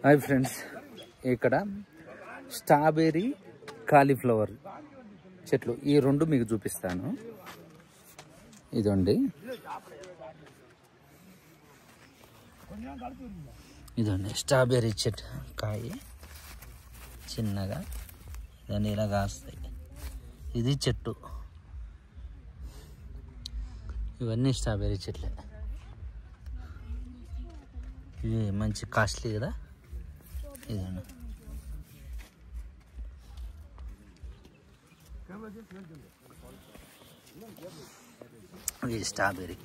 Hi friends, ఇక్కడ strawberry cauliflower చెట్లు ఈ రెండు మీకు చూపిస్తాను. ఇదండి, ఇదండి స్ట్రాబెర్రీ చెట్టు కాయ చిన్నగా దాన్ని ఇలా కాస్తాయి. ఇది చెట్టు, ఇవన్నీ స్ట్రాబెర్రీ చెట్లే. ఇవి మంచి కాస్ట్లీ కదా. ఇదండి ఇది స్ట్రాబెర్రీ.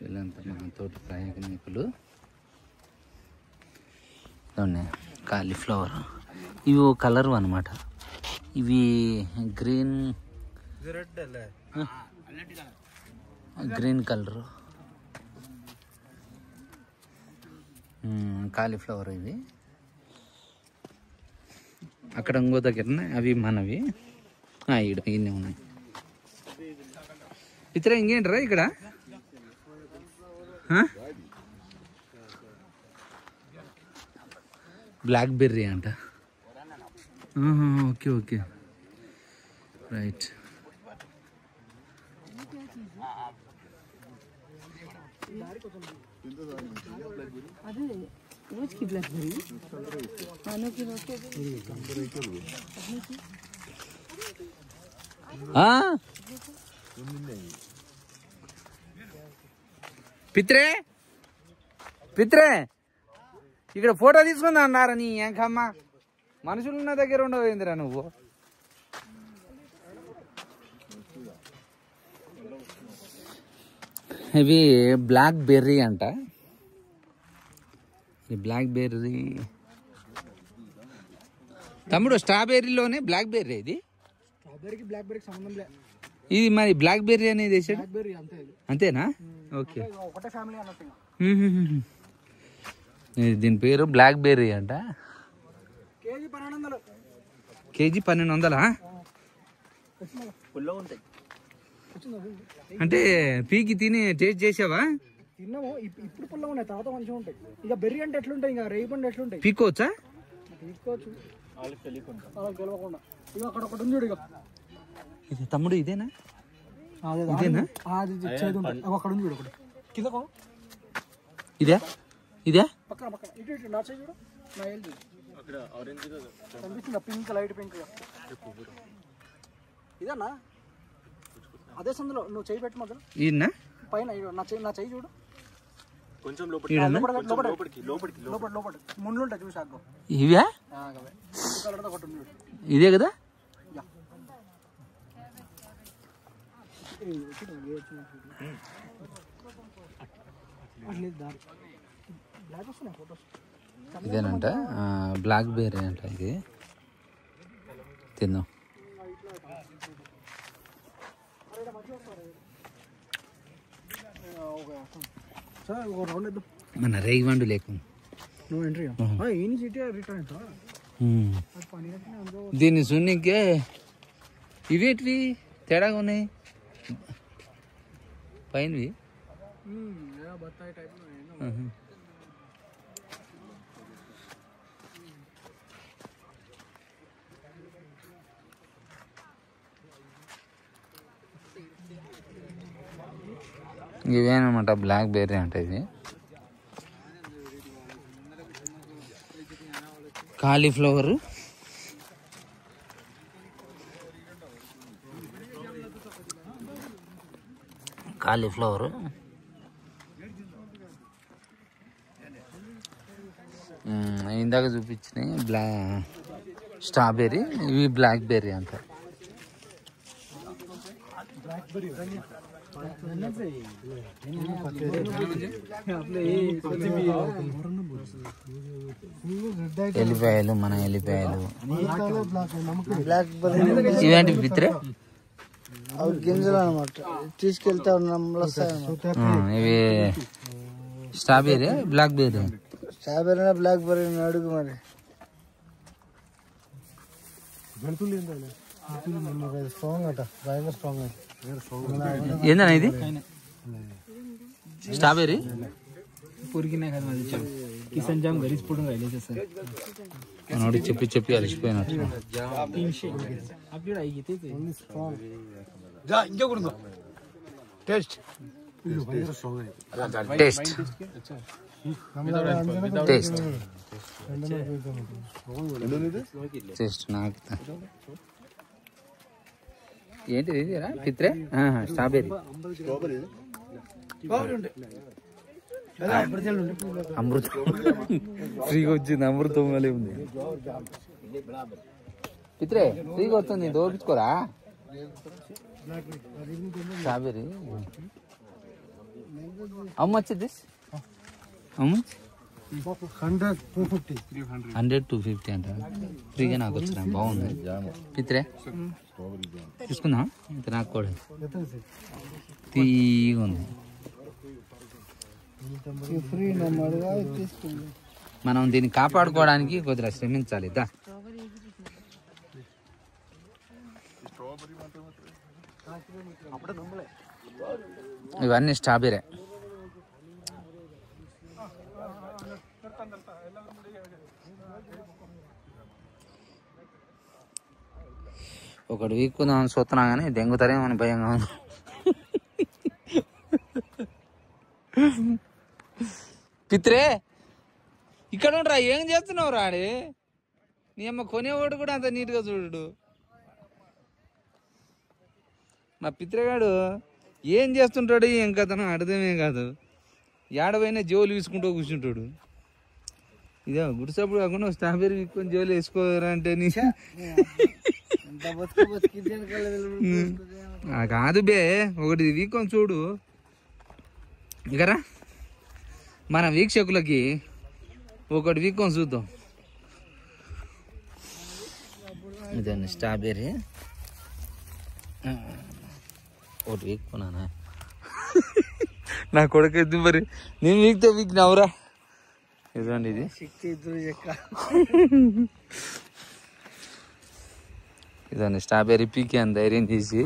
వీళ్ళంతా మన తోటి ప్రయాణికులు. కాలీఫ్లవర్ ఇవి ఓ కలర్ అనమాట. ఇవి గ్రీన్ కలర్ కాలీఫ్లవర్. ఇవి అక్కడ ఇంకో దగ్గర అవి మనవి. ఇన్నే ఉన్నాయి. ఇతర ఇంకేంటరా ఇక్కడ బ్లాక్ బెర్రీ అంట. Okay okay right. పిత్రే పిత్రే ఇక్కడ ఫోటో తీసుకుందా అన్నారా? నీ ఏంకమ్మ మనుషులున్న దగ్గర ఉండవేందిరా నువ్వు? ఇవి బ్లాక్ బెర్రీ అంట. బ్లాక్ బెర్రీ తమ్ముడు, స్ట్రాబెర్రీలోనే బ్లాక్ బెర్రీ. ఇది ఇది మరి బ్లాక్ బెర్రీ అనేది అంతేనా? ఓకే, దీని పేరు బ్లాక్ బెర్రీ అంట. కేజీ 1200. అంటే పీకి తిని టేస్ట్ చేసావా? తిన్నాము, ఇప్పుడు పుల్లగా ఉన్నాయి, తర్వాత మంచిగా ఉంటాయి. ఇక బెర్రీ అంటే ఎట్లుంటాయి, ఇంకా రేపు అంటే ఎట్లుంటాయి? పీక్కోవచ్చా? పీక్కోవచ్చు, గెలవకుండా. ఇక అక్కడ ఒకటి ఉంది చూడు. ఇది తమ్ముడు ఇదేనా? ఇదేనా? అక్కడ ఉంది చూడు, ఒకటి కింద. ఇదే ఇదే పక్కన పక్కన ఇటు ఇటు నా సైడ్ చూడు. నా ఏళ్ళు కనిపిస్తుందా? Pink, light pink. ఇదన్నా అదే సందులో నువ్వు చేయి పెట్టు మొదలు. ఈయన పైన నా చెయ్యి చూడు. కొంచెం లోపలికి ముండ్లు ఉంటాయి చూసి. అగ్గో ఇవే ఇదే కదా. ఇదేనంట బ్లాక్ బెర్రీ అంట. ఇది తిందాం. మన రేగివండు లేకుండా దీన్ని సున్నికే. ఇవేటివి తేడాగా ఉన్నాయి పైనవి. ఇవేనమాట బ్లాక్ బెర్రీ అంటే. ఇది కాలీఫ్లవర్, ఇందాక చూపించిన స్ట్రాబెర్రీ. ఇవి బ్లాక్ బెర్రీ అంట. ఎల్లిపాయలు, మన ఎల్లిపాయలు. ఇవేంటి పిత్రే? గింజలు అనమాట, తీసుకెళ్తే ఇవి strawberry, blackberry. Strawberry blackberry అడుగు మరి. వెళ్తుంది స్ట్రాంగ్ అట, బాగా స్ట్రాంగ్. ఏందన్నా ఇది స్ట్రాబెర్రీ పొరికినాయి కదా అది కిసాన్ జామ్ గరీస్ పుడం రాయలేదు సార్ మనోడు చెప్పి చెప్పి అలసిపోయినట్టు టేస్ట్ టేస్ట్ టేస్ట్ టేస్ట్ నాకు ఏంటిది ఇది పిత్రే స్ట్రాబెర్రీ అమృతం ఫ్రీగా వచ్చింది అమృతం వల్లే ఉంది పిత్రే ఫ్రీగా వస్తుంది దోపించుకోరా strawberry how much this how much 100-250 అంట ఫ్రీగా నాకు వచ్చిన బాగుంది పిత్రే తీసుకుందాం ఇంత నాకు కూడా తీగా ఉంది మనం దీన్ని కాపాడుకోవడానికి కొద్దిగా శ్రమించాలి దా ఇవన్నీ స్ట్రాబెర్రీ ఒకటి వీక్కుందామని చూస్తున్నా కానీ దెంగుతారేమని భయంగా ఉంది పిత్రే ఇక్కడ ఉండరా ఏం చేస్తున్నావు రాడి నీ అమ్మ కొనేవాడు కూడా అంత నీట్గా చూడు మా పిత్రగాడు ఏం చేస్తుంటాడు ఏం కథనో అర్థమే కాదు ఏడవైనా జోలు వేసుకుంటూ కూర్చుంటాడు ఇదే గుడిసప్పుడు కాకుండా స్ట్రాబెర్రీ వీక్కొని జోలు వేసుకోరా అంటే నీ కాదు బే ఒకటి వీక్కొని చూడు ఇకరా మన వీక్షకులకి ఒకటి వీక్కొని చూద్దాం ఇదండి స్ట్రాబెర్రీ ఒకటి వీక్కున్నానా నా కొడుకు ఎద్దు మరి నేను వీక్తో వీక్నవురా ఇదండి ఇది ఇదండి స్ట్రాబెర్రీ పీకి అని ధైర్యం చేసి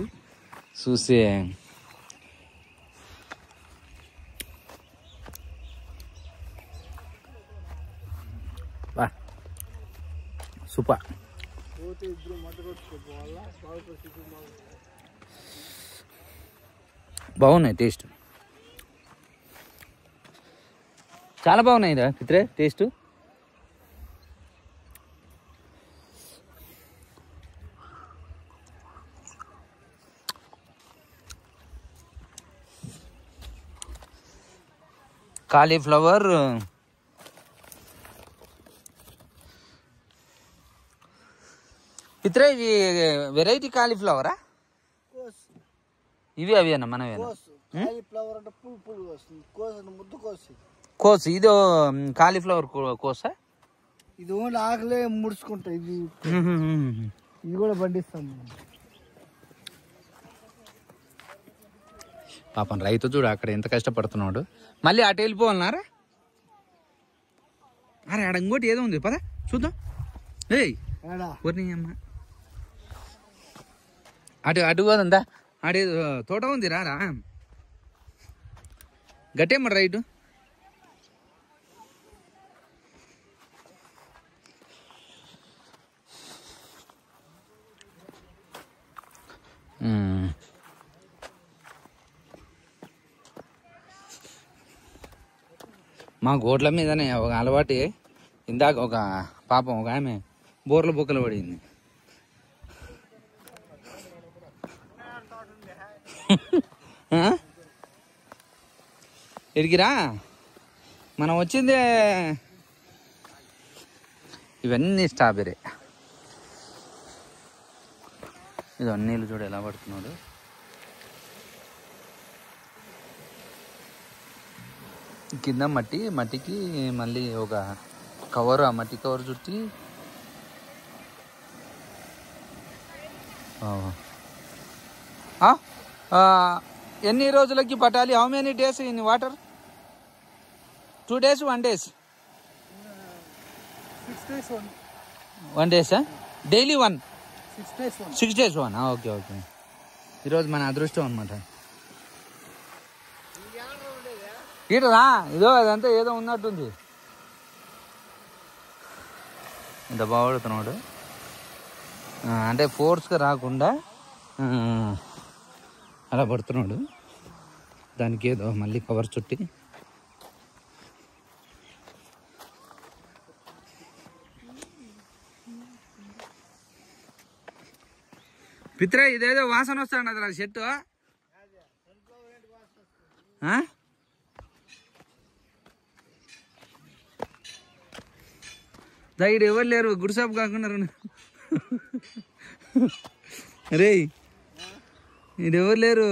చూసే బా సూపర్ బాగున్నాయి టేస్ట్ చాలా బాగున్నాయి రా పిత్రే టేస్ట్ కాలీఫ్లవర్ పిత్రే ఇవి వెరైటీ కాలీఫ్లవరా ఇవి అవి అన్న మనవేనా కోసు ఇది కాలీఫ్లవర్ కోసా ఇది ఓన్లీ ఆకలే ముడుచుకుంటాయి ఇది ఇది కూడా పండిస్తాం పాపం రైతు చూడు అక్కడ ఎంత కష్టపడుతున్నాడు మళ్ళీ అటు వెళ్ళిపోవాలన్నారా అరే ఆడ ఇంకోటి ఏదో ఉంది పదా చూద్దాం ఏయ్ ఊరిని అమ్మ అటు అటు కాదందా ఆడేదో తోట ఉంది రారా గట్టేమ్మ రైటు మా గోట్ల మీదనే ఒక అలవాటి ఇందాక ఒక పాపం ఒక ఆమె బోర్ల బొక్కలు పడింది ఎడిగిరా మనం వచ్చింది ఇవన్నీ స్ట్రాబెర్రీ ఇది నీళ్ళు చూడు ఎలా పడుతున్నాడు కింద మట్టికి మళ్ళీ ఒక కవర్ ఆ మట్టి కవర్ చుట్టి ఎన్ని రోజులకి పట్టాలి how many days in water 2 days 1 days 1 days daily 1 6 days 6 days 1 okay okay ఈరోజు మన అదృష్టం అనమాట. ఇటరా ఇదో అదంతా ఏదో ఉన్నట్టుంది. ఇంత బాగుడుతున్నాడు అంటే ఫోర్స్గా రాకుండా అలా పడుతున్నాడు. దానికి ఏదో మళ్ళీ కవర్ చుట్టి పిత్రే ఇదేదో వాసన వస్తాడు అదా చెట్టు. దగ్గర ఎవరు లేరు గుడిసాపు కాకుండా రే ఇది ఎవరు లేరు.